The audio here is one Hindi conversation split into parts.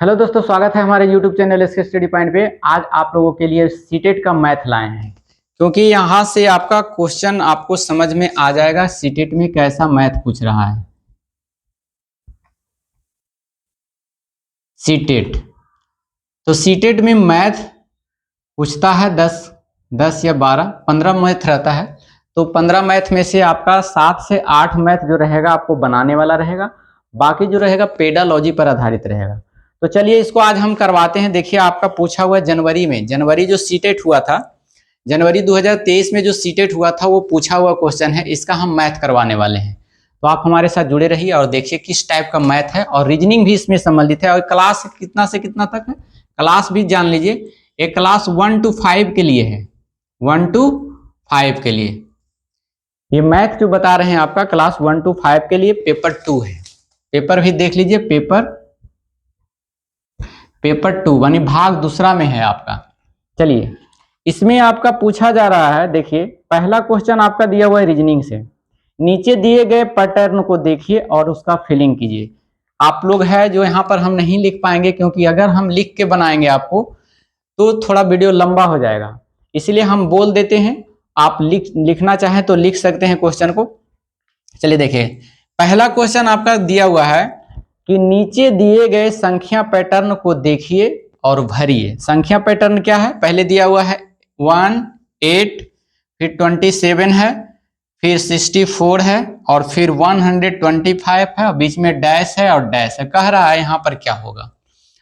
हेलो दोस्तों, स्वागत है हमारे YouTube channel SK study point पे। आज आप लोगों के लिए सीटेट का मैथ लाए हैं, क्योंकि यहाँ से आपका क्वेश्चन आपको समझ में आ जाएगा सीटेट में कैसा मैथ पूछ रहा है। सीटेट तो सीटेट में मैथ पूछता है 10 या 15 मैथ रहता है। तो 15 मैथ में से आपका 7 से 8 मैथ जो रहेगा आपको बनाने वाला रहेगा, बाकी जो रहेगा पेडालॉजी पर आधारित रहेगा। तो चलिए इसको आज हम करवाते हैं। देखिए आपका पूछा हुआ है जनवरी जो सीटेट हुआ था, जनवरी 2023 में जो सीटेट हुआ था वो पूछा हुआ क्वेश्चन है, इसका हम मैथ करवाने वाले हैं। तो आप हमारे साथ जुड़े रहिए और देखिए किस टाइप का मैथ है, और रीजनिंग भी इसमें सम्मिलित है। और क्लास कितना से कितना तक है, क्लास भी जान लीजिए। एक क्लास 1 to 5 के लिए है, 1 to 5 के लिए ये मैथ जो बता रहे हैं आपका क्लास 1 to 5 के लिए पेपर 2 है। पेपर भी देख लीजिए, पेपर 2 यानी भाग दूसरा में है आपका। चलिए इसमें आपका पूछा जा रहा है, देखिए पहला क्वेश्चन आपका दिया हुआ है रीजनिंग से। नीचे दिए गए पैटर्न को देखिए और उसका फिलिंग कीजिए। आप लोग है जो यहाँ पर हम नहीं लिख पाएंगे, क्योंकि अगर हम लिख के बनाएंगे आपको तो थोड़ा वीडियो लंबा हो जाएगा, इसलिए हम बोल देते हैं। आप लिखना चाहें तो लिख सकते हैं क्वेश्चन को। चलिए देखिए, पहला क्वेश्चन आपका दिया हुआ है कि नीचे दिए गए संख्या पैटर्न को देखिए और भरिए। संख्या पैटर्न क्या है, पहले दिया हुआ है 1, 8, फिर 27 है, फिर 64 है, और फिर 125 है, बीच में डैश है और डैश है। कह रहा है यहाँ पर क्या होगा,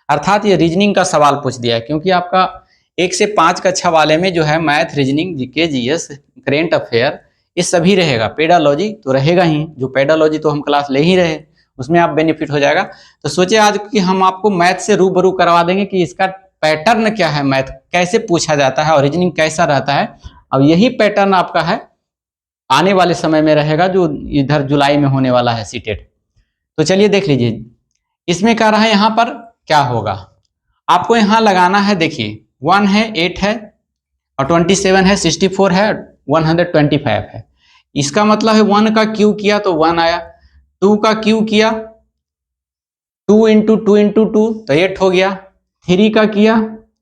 अर्थात ये रीजनिंग का सवाल पूछ दिया है। क्योंकि आपका 1 से 5 कक्षा वाले में जो है math, reasoning, GK, GS, current affair, ये सभी रहेगा। पेडालॉजी तो रहेगा ही, जो पेडालॉजी तो हम क्लास ले ही रहे, उसमें आप बेनिफिट हो जाएगा। तो सोचे आज कि हम आपको मैथ से रूबरू करवा देंगे कि इसका पैटर्न क्या है, मैथ कैसे पूछा जाता है और रीजनिंग कैसा रहता है। और यही पैटर्न आपका है आने वाले समय में रहेगा, जो इधर जुलाई में होने वाला है सीटेट। तो चलिए देख लीजिए, इसमें कह रहा है यहाँ पर क्या होगा। आपको यहाँ लगाना है, देखिए 1 है, 8 है और 27 है, 64 है, 125 है। इसका मतलब है 1 का क्यू किया तो 1 आया, 2 का क्यू किया 2 इंटू 2 इंटू 2 तो 8 हो गया, 3 का किया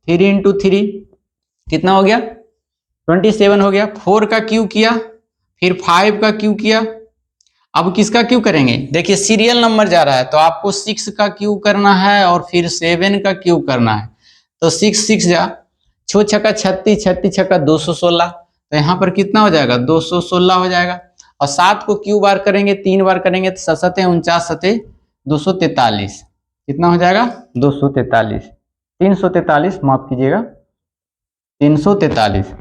3 इंटू 3 कितना हो गया 27 हो गया, 4 का क्यू किया, फिर 5 का क्यू किया। अब किसका क्यू करेंगे, देखिए सीरियल नंबर जा रहा है तो आपको 6 का क्यू करना है और फिर 7 का क्यू करना है। तो 6 6 जा 6 छक्का 36, 36 छक्का 216, तो यहाँ पर कितना हो जाएगा 216 हो जाएगा। और 7 को क्यू बार करेंगे, 3 बार करेंगे तो 7 49 7 243, कितना हो जाएगा 243, 343, माफ कीजिएगा 343।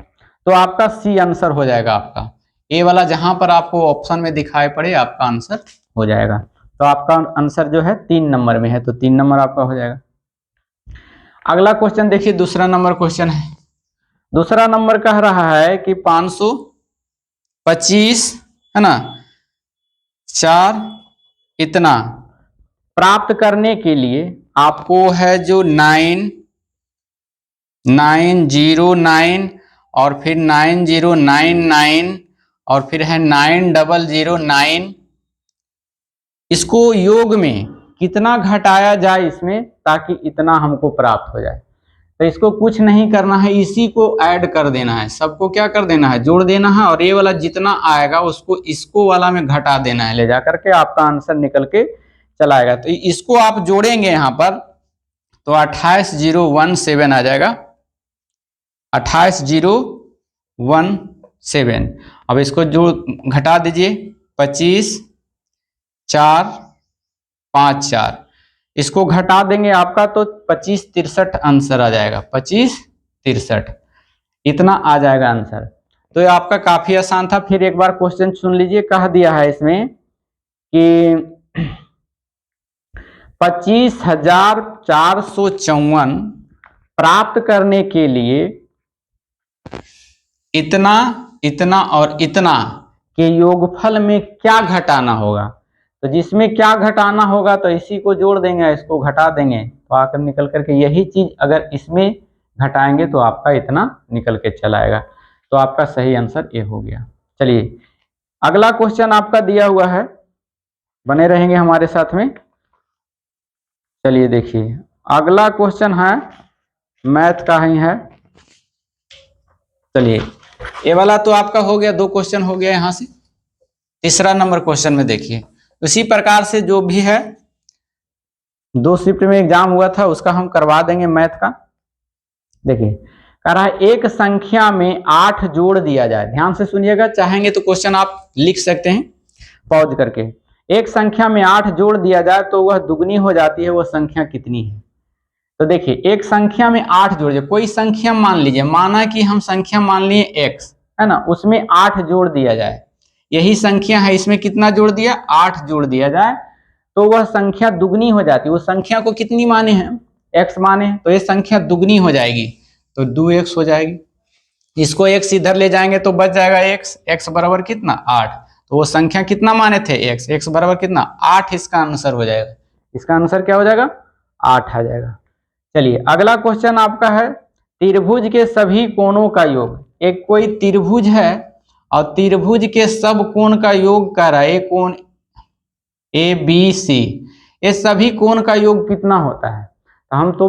तो आपका सी आंसर हो जाएगा आपका। ए वाला जहां पर आपको ऑप्शन में दिखाई पड़े आपका आंसर हो जाएगा। तो आपका आंसर जो है 3 नंबर में है, तो 3 नंबर आपका हो जाएगा। अगला क्वेश्चन देखिए, दूसरा नंबर क्वेश्चन है। दूसरा नंबर कह रहा है कि 525 है ना 4 इतना प्राप्त करने के लिए आपको है जो 909 और फिर 9099 और फिर है 9009, इसको योग में कितना घटाया जाए इसमें, ताकि इतना हमको प्राप्त हो जाए। तो इसको कुछ नहीं करना है, इसी को ऐड कर देना है, सबको क्या कर देना है, जोड़ देना है। और ये वाला जितना आएगा उसको इसको वाला में घटा देना है, ले जा करके आपका आंसर निकल के चला आएगा। तो इसको आप जोड़ेंगे यहाँ पर तो 28017 आ जाएगा, 28017। अब इसको जो घटा दीजिए, 25 4 5 4, इसको घटा देंगे आपका तो 25 63 आंसर आ जाएगा, 25 63 इतना आ जाएगा आंसर। तो ये आपका काफी आसान था। फिर एक बार क्वेश्चन सुन लीजिए, कह दिया है इसमें कि 25,454 प्राप्त करने के लिए इतना, इतना और इतना के योगफल में क्या घटाना होगा। तो जिसमें क्या घटाना होगा तो इसी को जोड़ देंगे, इसको घटा देंगे तो आकर निकल करके यही चीज अगर इसमें घटाएंगे तो आपका इतना निकल के चला आएगा। तो आपका सही आंसर ये हो गया। चलिए अगला क्वेश्चन आपका दिया हुआ है, बने रहेंगे हमारे साथ में। चलिए देखिए अगला क्वेश्चन है मैथ का ही है। चलिए ये वाला तो आपका हो गया, 2 क्वेश्चन हो गया यहां से। तीसरा नंबर क्वेश्चन में देखिए उसी प्रकार से जो भी है 2 शिफ्ट में एग्जाम हुआ था उसका हम करवा देंगे मैथ का। देखिए कह रहा है एक संख्या में 8 जोड़ दिया जाए, ध्यान से सुनिएगा, चाहेंगे तो क्वेश्चन आप लिख सकते हैं पॉज करके। एक संख्या में 8 जोड़ दिया जाए तो वह दुगनी हो जाती है, वह संख्या कितनी है? तो देखिए एक संख्या में 8 जोड़ दिया, कोई संख्या मान लीजिए, माना कि हम संख्या मान लिए x है ना, उसमें 8 जोड़ दिया जाए, यही संख्या है, इसमें कितना जोड़ दिया? 8 जोड़ दिया जाए तो वह संख्या दुगनी हो जाती है। उस संख्या को कितनी माने हैं? x माने हैं, तो ये संख्या दुगनी हो जाएगी तो 2x हो जाएगी। इसको x इधर ले जाएंगे तो बच जाएगा x बराबर कितना? 8। तो वो संख्या कितना माने थे? x बराबर कितना? 8 इसका आंसर हो जाएगा। इसका आंसर क्या हो जाएगा? 8 आ जाएगा। चलिए अगला क्वेश्चन आपका है त्रिभुज के सभी कोणों का योग। एक कोई त्रिभुज है और त्रिभुज के सब कोण का योग कर रहा है, एक कोण ABC, ये सभी कोण का योग कितना होता है? तो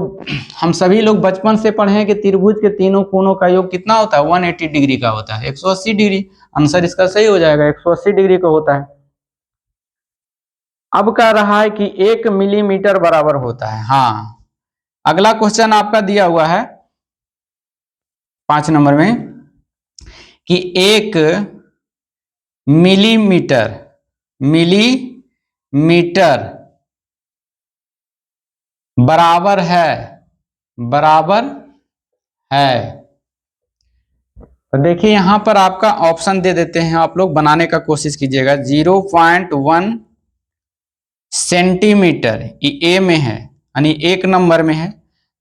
हम सभी लोग बचपन से पढ़े हैं कि त्रिभुज के तीनों कोणों का योग कितना होता है? 180 डिग्री का होता है, 180 डिग्री। आंसर इसका सही हो जाएगा, 180 डिग्री का होता है। अब कह रहा है कि 1 मिलीमीटर बराबर होता है। हाँ अगला क्वेश्चन आपका दिया हुआ है 5 नंबर में कि 1 मिलीमीटर बराबर है। तो देखिए यहां पर आपका ऑप्शन दे देते हैं, आप लोग बनाने का कोशिश कीजिएगा। 0.1 सेंटीमीटर ये ए में है, यानी 1 नंबर में है।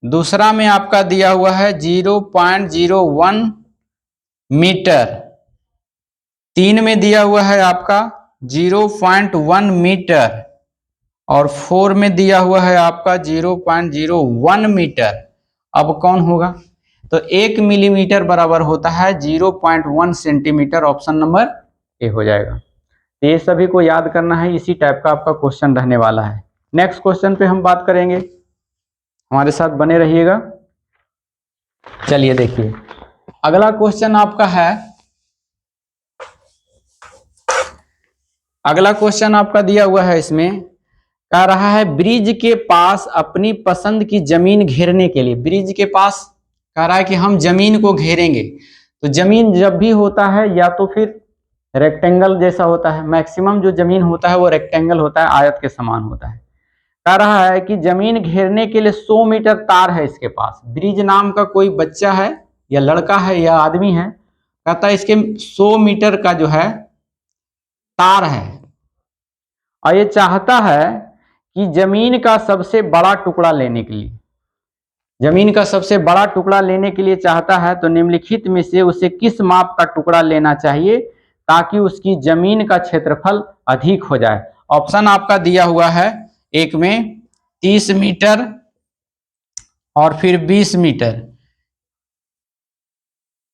दूसरा में आपका दिया हुआ है 0.01 मीटर। 3 में दिया हुआ है आपका 0.1 मीटर और 4 में दिया हुआ है आपका 0.01 मीटर। अब कौन होगा? तो 1 मिलीमीटर बराबर होता है 0.1 सेंटीमीटर, ऑप्शन नंबर ए हो जाएगा। ये सभी को याद करना है, इसी टाइप का आपका क्वेश्चन रहने वाला है। नेक्स्ट क्वेश्चन पे हम बात करेंगे, हमारे साथ बने रहिएगा। चलिए देखिए अगला क्वेश्चन आपका है, अगला क्वेश्चन आपका दिया हुआ है, इसमें कह रहा है ब्रिज के पास अपनी पसंद की जमीन घेरने के लिए, ब्रिज के पास कह रहा है कि हम जमीन को घेरेंगे। तो जमीन जब भी होता है या तो फिर रेक्टेंगल जैसा होता है, मैक्सिमम जो जमीन होता है वो रेक्टेंगल होता है, आयत के समान होता है। कह रहा है कि जमीन घेरने के लिए 100 मीटर तार है इसके पास। ब्रिज नाम का कोई बच्चा है या लड़का है या आदमी है, कहता है इसके 100 मीटर का जो है तार है और ये चाहता है कि जमीन का सबसे बड़ा टुकड़ा लेने के लिए, जमीन का सबसे बड़ा टुकड़ा लेने के लिए चाहता है, तो निम्नलिखित में से उसे किस माप का टुकड़ा लेना चाहिए ताकि उसकी जमीन का क्षेत्रफल अधिक हो जाए? ऑप्शन आपका दिया हुआ है, एक में 30 मीटर और फिर 20 मीटर,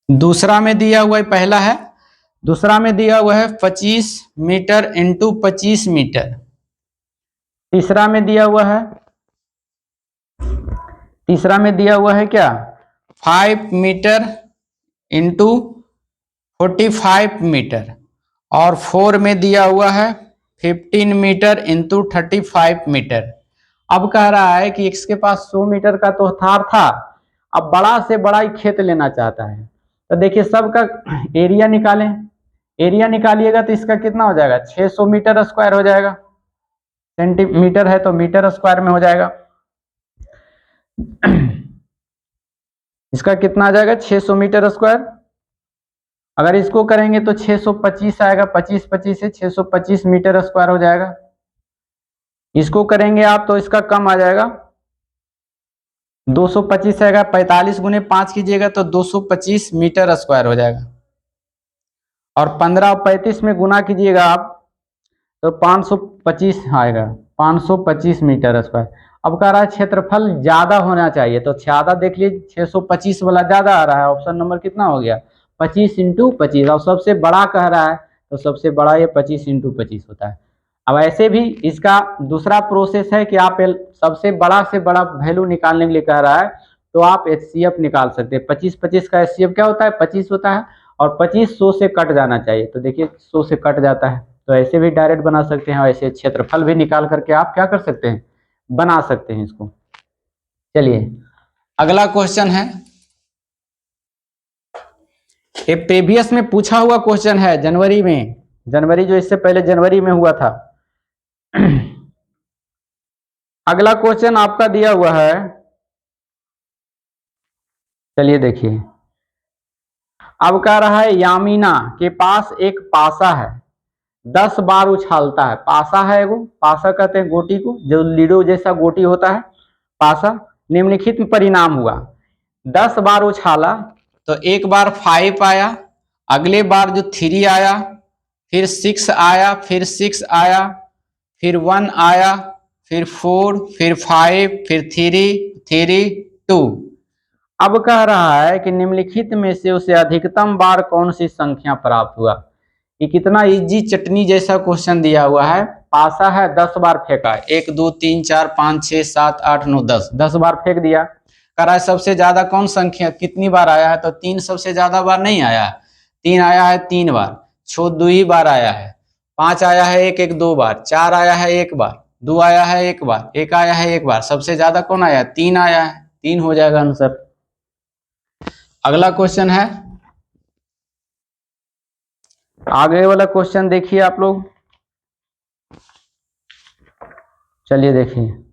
दूसरा में दिया हुआ है, पहला है, दूसरा में दिया हुआ है 25 मीटर इंटू 25 मीटर, तीसरा में दिया हुआ है, तीसरा में दिया हुआ है क्या 5 मीटर इंटू 45 मीटर और 4 में दिया हुआ है 15 मीटर इंटू 35 मीटर। अब कह रहा है कि इसके पास 100 मीटर का तो थार था, अब बड़ा से बड़ा ही खेत लेना चाहता है। तो देखिए सबका एरिया निकालें, एरिया निकालिएगा तो इसका कितना हो जाएगा 600 मीटर स्क्वायर हो जाएगा, सेंटीमीटर है तो मीटर स्क्वायर में हो जाएगा। इसका कितना आ जाएगा 600 मीटर स्क्वायर। अगर इसको करेंगे तो 625 आएगा, 25 25 से 625 मीटर स्क्वायर हो जाएगा। इसको करेंगे आप तो इसका कम आ जाएगा, 225 आएगा, 45 गुने 5 कीजिएगा तो 225 मीटर स्क्वायर हो जाएगा और 15 और 35 में गुना कीजिएगा आप तो 525 आएगा, 525 मीटर स्क्वायर। अब कह रहा है क्षेत्रफल ज्यादा होना चाहिए, तो ज्यादा देख लीजिए 625 वाला ज्यादा आ रहा है, ऑप्शन नंबर कितना हो गया 25 इंटू 25। और सबसे बड़ा कह रहा है तो सबसे बड़ा ये 25 इंटू 25 होता है। अब ऐसे भी इसका दूसरा प्रोसेस है कि आप सबसे बड़ा से बड़ा वैल्यू निकालने के लिए कह रहा है, तो आप HCF निकाल सकते हैं। 25 का HCF क्या होता है, 25 होता है, और 25 100 से कट जाना चाहिए, तो देखिए 100 से कट जाता है, तो ऐसे भी डायरेक्ट बना सकते हैं, और ऐसे क्षेत्रफल भी निकाल करके आप क्या कर सकते हैं, बना सकते हैं इसको। चलिए अगला क्वेश्चन है, ये प्रीवियस में पूछा हुआ क्वेश्चन है, जनवरी जो इससे पहले जनवरी में हुआ था। अगला क्वेश्चन आपका दिया हुआ है, चलिए देखिए, अब कह रहा है यामिना के पास एक पासा है, 10 बार उछालता है। पासा है वो, पासा कहते हैं गोटी को, जो लीडो जैसा गोटी होता है पासा। निम्नलिखित परिणाम हुआ, 10 बार उछाला तो एक बार 5 आया, अगले बार जो 3 आया, फिर 6 आया, फिर 6 आया, फिर 1 आया, फिर 4, फिर 5, फिर 3, 2। अब कह रहा है कि निम्नलिखित में से उसे अधिकतम बार कौन सी संख्या प्राप्त हुआ। ये कितना इजी चटनी जैसा क्वेश्चन दिया हुआ है। पासा है, 10 बार फेंका, 1 2 3 4 5 6 7 8 9 10 बार फेंक दिया। कह रहा है सबसे ज्यादा कौन संख्या कितनी बार आया है, तो 3 सबसे ज्यादा बार नहीं आया, 3 आया है 3 बार, 6 2 ही बार आया है, 5 आया है 1 1 2 बार, 4 आया है 1 बार, 2 आया है 1 बार, 1 आया है 1 बार, सबसे ज्यादा कौन आया, 3 आया है, 3 हो जाएगा आंसर। अगला क्वेश्चन है, आगे वाला क्वेश्चन देखिए आप लोग, चलिए देखिए।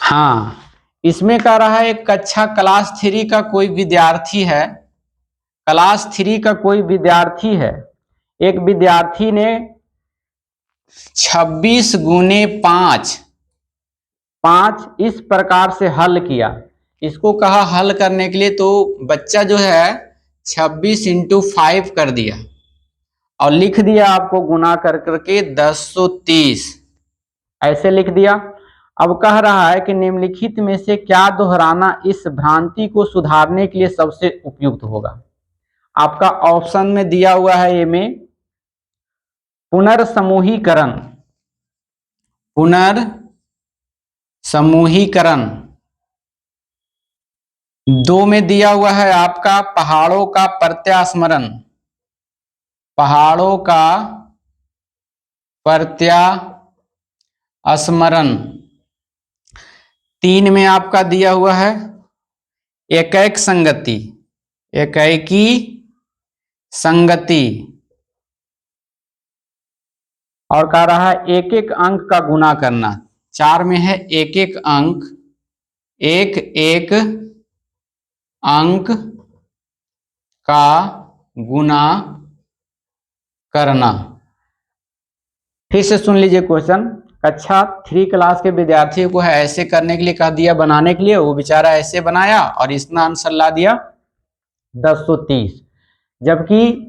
हाँ, इसमें कह रहा है एक कक्षा क्लास 3 का कोई विद्यार्थी है, क्लास 3 का कोई विद्यार्थी है, एक विद्यार्थी ने 26 गुने 5 इस प्रकार से हल किया। इसको कहा हल करने के लिए, तो बच्चा जो है 26 × 5 कर दिया और लिख दिया आपको गुना कर करके 1030 ऐसे लिख दिया। अब कह रहा है कि निम्नलिखित में से क्या दोहराना इस भ्रांति को सुधारने के लिए सबसे उपयुक्त होगा। आपका ऑप्शन में दिया हुआ है ए में पुनर्समूहीकरण, पुनर्समूहीकरण, 2 में दिया हुआ है आपका पहाड़ों का प्रत्यास्मरण, पहाड़ों का प्रत्यास्मरण, 3 में आपका दिया हुआ है एकैक संगति, एकैकी संगति, और कह रहा है एक एक अंक का गुना करना। 4 में है एक एक अंक, एक एक अंक का गुना करना। फिर से सुन लीजिए क्वेश्चन, कक्षा 3 क्लास के विद्यार्थियों को है ऐसे करने के लिए कह दिया, बनाने के लिए, वो बेचारा ऐसे बनाया और इसका आंसर ला दिया 1030, जबकि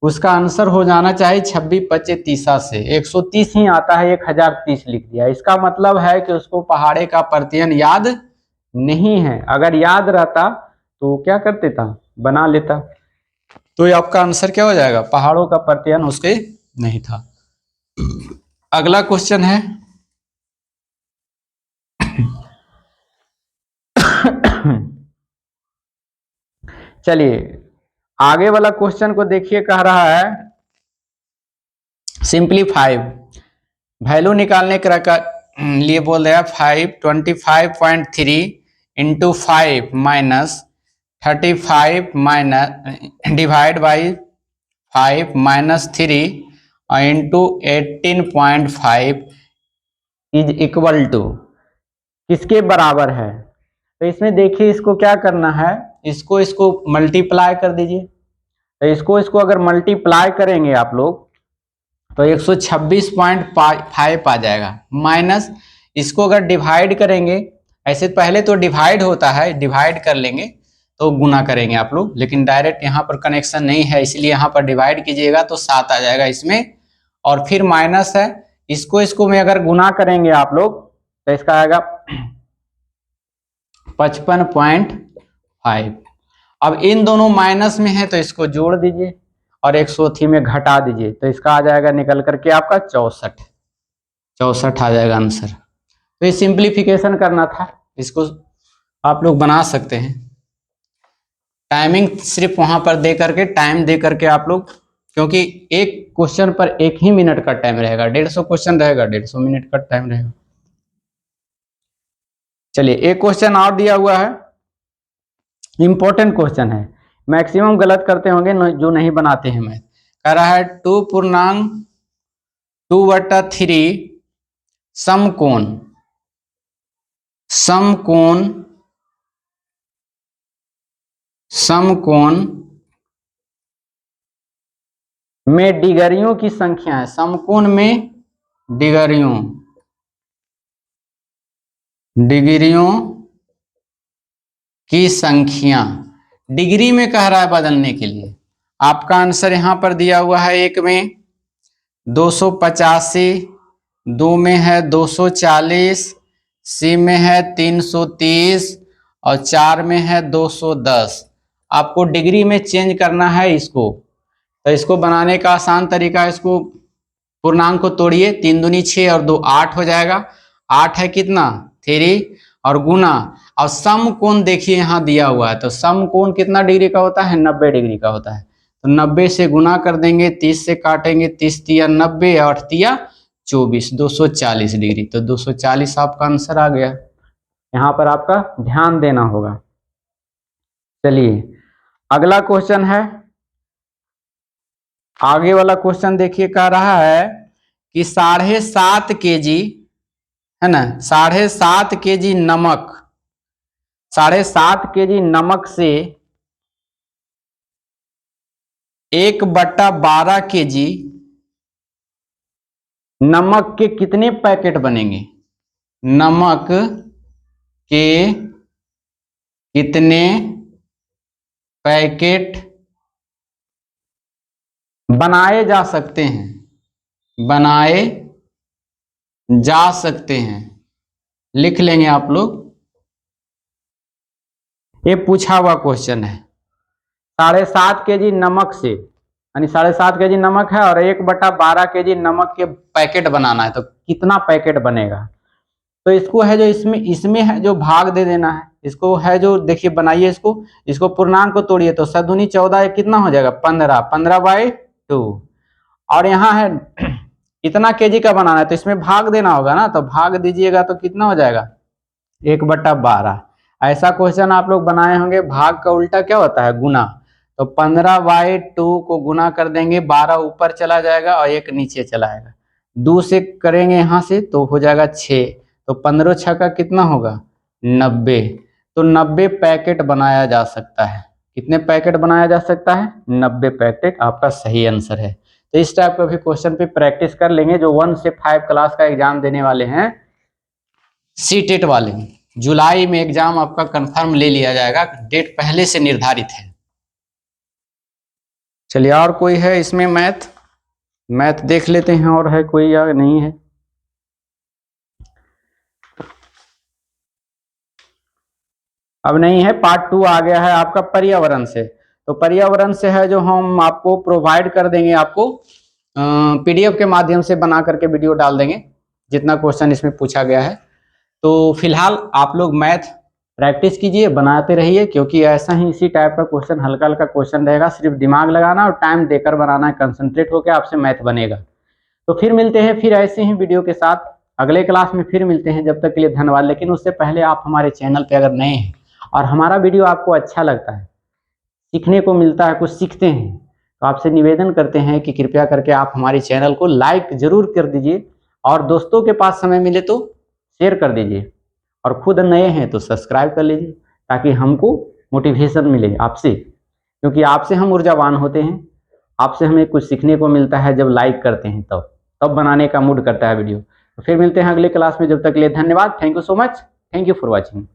उसका आंसर हो जाना चाहिए 26 25 30 से, 130 ही आता है, 1030 लिख दिया। इसका मतलब है कि उसको पहाड़े का प्रत्ययन याद नहीं है, अगर याद रहता तो क्या कर देता, बना लेता। तो ये आपका आंसर क्या हो जाएगा, पहाड़ों का प्रत्ययन उसके नहीं था। अगला क्वेश्चन है, चलिए आगे वाला क्वेश्चन को देखिए, कह रहा है सिंप्लीफाई, वैल्यू निकालने के लिए बोल रहा है 25.3 × 5 - 35 divide by 5 - 3 × 18.5 is equal to किसके बराबर है। तो इसमें देखिए इसको क्या करना है, इसको मल्टीप्लाई कर दीजिए। तो इसको अगर मल्टीप्लाई करेंगे आप लोग तो 126.5 आ जाएगा, माइनस इसको अगर डिवाइड करेंगे, ऐसे पहले तो डिवाइड होता है, डिवाइड कर लेंगे तो गुना करेंगे आप लोग, लेकिन डायरेक्ट यहाँ पर कनेक्शन नहीं है, इसलिए यहाँ पर डिवाइड कीजिएगा तो 7 आ जाएगा इसमें, और फिर माइनस है, इसको में अगर गुना करेंगे आप लोग तो इसका आएगा 55.5। अब इन दोनों माइनस में है तो इसको जोड़ दीजिए और 180 में घटा दीजिए, तो इसका आ जाएगा निकल करके आपका 64। 64 आ जाएगा आंसर। तो ये सिंप्लीफिकेशन करना था, इसको आप लोग बना सकते हैं। टाइमिंग सिर्फ वहां पर दे करके, टाइम दे करके आप लोग, क्योंकि एक क्वेश्चन पर 1 ही मिनट का टाइम रहेगा, 150 क्वेश्चन रहेगा, 150 मिनट का टाइम रहेगा। चलिए एक क्वेश्चन और दिया हुआ है, इंपॉर्टेंट क्वेश्चन है, मैक्सिमम गलत करते होंगे जो नहीं बनाते हैं। मैं कह रहा है 2/2/3 समकोण में डिग्रियों की संख्या है। समकोण में डिग्रियों की संख्या, डिग्री में कह रहा है बदलने के लिए। आपका आंसर यहां पर दिया हुआ है, एक में 285, 2 में है 240, सी में है 330 और 4 में है 210। आपको डिग्री में चेंज करना है इसको। तो इसको बनाने का आसान तरीका है, इसको पूर्णांक को तोड़िए, 3 दूनी 6 और 2 8 हो जाएगा। 8 है कितना 3 और गुना, और समकोण देखिए यहाँ दिया हुआ है, तो समकोण कितना डिग्री का होता है 90 डिग्री का होता है। तो 90 से गुना कर देंगे, 30 से काटेंगे, 30 तिया 90, 8 तिया 24, 240 डिग्री। तो 240 आपका आंसर आ गया। यहाँ पर आपका ध्यान देना होगा। चलिए अगला क्वेश्चन है, आगे वाला क्वेश्चन देखिए, कह रहा है कि 7.5 kg है ना, 7.5 kg नमक, 7.5 kg नमक से 1/12 kg नमक के कितने पैकेट बनेंगे? नमक के कितने पैकेट बनाए जा सकते हैं? बनाए जा सकते हैं, लिख लेंगे आप लोग। ये पूछा हुआ क्वेश्चन है। 7.5 kg नमक से, यानी 7.5 kg नमक है और 1/12 kg नमक के पैकेट बनाना है, तो कितना पैकेट बनेगा? तो इसको है जो इसमें है जो भाग दे देना है, इसको है जो देखिए बनाइए, इसको पूर्णांक को तोड़िए, तो 7 × 14 कितना हो जाएगा 15, 15/2। और यहाँ है इतना केजी का बनाना है, तो इसमें भाग देना होगा ना, तो भाग दीजिएगा तो कितना हो जाएगा 1/12। ऐसा क्वेश्चन आप लोग बनाए होंगे, भाग का उल्टा क्या होता है गुना। तो 15/2 को गुना कर देंगे, 12 ऊपर चला जाएगा और 1 नीचे चला आएगा। 2 से करेंगे यहाँ से तो हो जाएगा 6, तो 15 6 का कितना होगा 90। तो 90 पैकेट बनाया जा सकता है। कितने पैकेट बनाया जा सकता है? 90 पैकेट आपका सही आंसर है। तो इस टाइप का भी क्वेश्चन पे प्रैक्टिस कर लेंगे, जो 1 से 5 क्लास का एग्जाम देने वाले हैं, सीटेट वाले। जुलाई में एग्जाम आपका कंफर्म ले लिया जाएगा, डेट पहले से निर्धारित है। चलिए और कोई है इसमें मैथ देख लेते हैं, और है कोई या नहीं है? अब नहीं है। पार्ट 2 आ गया है आपका पर्यावरण से। तो पर्यावरण से है जो हम आपको प्रोवाइड कर देंगे, आपको पीडीएफ के माध्यम से बना करके वीडियो डाल देंगे, जितना क्वेश्चन इसमें पूछा गया है। तो फिलहाल आप लोग मैथ प्रैक्टिस कीजिए, बनाते रहिए, क्योंकि ऐसा ही इसी टाइप का क्वेश्चन, हल्का हल्का क्वेश्चन रहेगा, सिर्फ दिमाग लगाना और टाइम देकर बनाना है, कंसंट्रेट होकर आपसे मैथ बनेगा। तो फिर मिलते हैं फिर ऐसे ही वीडियो के साथ, अगले क्लास में फिर मिलते हैं। जब तक के लिए धन्यवाद। लेकिन उससे पहले आप हमारे चैनल पर अगर नए हैं और हमारा वीडियो आपको अच्छा लगता है, सीखने को मिलता है, कुछ सीखते हैं, तो आपसे निवेदन करते हैं कि कृपया करके आप हमारे चैनल को लाइक जरूर कर दीजिए, और दोस्तों के पास समय मिले तो शेयर कर दीजिए, और खुद नए हैं तो सब्सक्राइब कर लीजिए, ताकि हमको मोटिवेशन मिले आपसे, क्योंकि आपसे हम ऊर्जावान होते हैं, आपसे हमें कुछ सीखने को मिलता है जब लाइक करते हैं, तब बनाने का मूड करता है वीडियो। तो फिर मिलते हैं अगले क्लास में, जब तक के लिए धन्यवाद। Thank you so much. Thank you for watching.